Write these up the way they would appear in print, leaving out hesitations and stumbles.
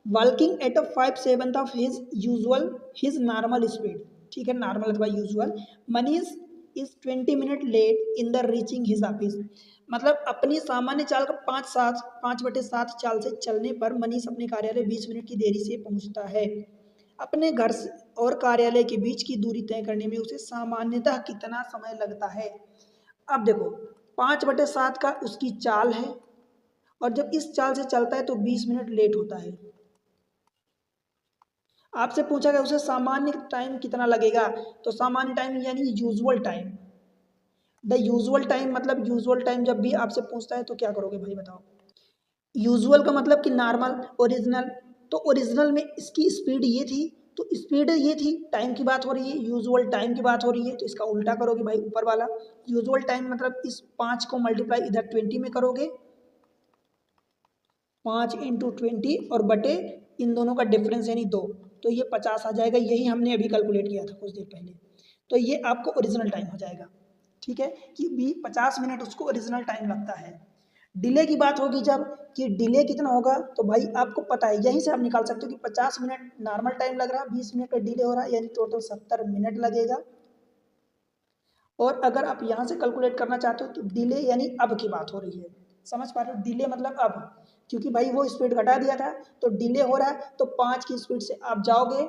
Working at a 5/7 of his normal speed, ठीक है, normal अथवा यूजुअल। Manish is 20 minute late in the reaching his office, मतलब अपनी सामान्य चाल का 5/7 चाल से चलने पर मनीष अपने कार्यालय 20 मिनट की देरी से पहुंचता है। अपने घर और कार्यालय के बीच की दूरी तय करने में उसे सामान्यतः कितना समय लगता है। अब देखो 5/7 का उसकी चाल है और जब इस चाल से चलता है तो 20 मिनट लेट होता है। आपसे पूछा गया उसे सामान्य टाइम कितना लगेगा, तो सामान्य टाइम यानी usual time. The usual time मतलब यूजुअल टाइम जब भी आपसे पूछता है तो क्या करोगे भाई बताओ। यूजुअल का मतलब कि नॉर्मल, ओरिजिनल, तो ओरिजिनल में इसकी स्पीड ये थी तो स्पीड ये थी, टाइम की बात हो रही है, यूजुअल टाइम की बात हो रही है, तो इसका उल्टा करोगे भाई ऊपर वाला। यूजुअल टाइम मतलब इस 5 को मल्टीप्लाई इधर 20 में करोगे, 5 इंटू 20 और बटे इन दोनों का डिफरेंस यानी 2, तो ये 50 आ जाएगा। यही हमने अभी कैलकुलेट किया था कुछ देर पहले, तो ये आपको ओरिजिनल टाइम हो जाएगा, ठीक है, कि 50 मिनट उसको ओरिजिनल टाइम लगता है। डिले की बात होगी जब, कि डिले कितना होगा, तो भाई आपको पता है, यहीं से आप निकाल सकते हो कि 50 मिनट नॉर्मल टाइम लग रहा है, 20 मिनट का डिले हो रहा है, यानी टोटल 70 मिनट लगेगा। और अगर आप यहाँ से कैलकुलेट करना चाहते हो तो डिले यानी अब की बात हो रही है, समझ पा रहे हो, डिले मतलब अब, क्योंकि भाई वो स्पीड घटा दिया था तो डिले हो रहा है, तो 5 की स्पीड से आप जाओगे,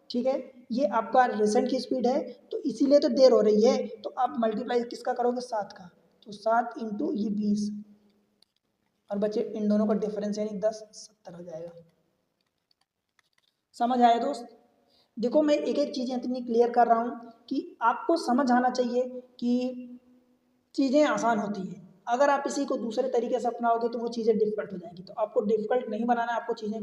ठीक है, ये आपका रिसेंट की स्पीड है तो इसीलिए तो देर हो रही है, तो आप मल्टीप्लाई किसका करोगे, 7 का, तो 7 इंटू ये 20 और बचे इन दोनों का डिफरेंस यानी 10, 70 हो जाएगा। समझ आया दोस्त। देखो मैं एक एक चीज़ें इतनी क्लियर कर रहा हूँ कि आपको समझ आना चाहिए कि चीज़ें आसान होती हैं, अगर आप इसी को दूसरे तरीके से अपनाओगे तो वो चीज़ें डिफिकल्ट हो जाएंगी, तो आपको डिफिकल्ट नहीं बनाना है, आपको चीज़ें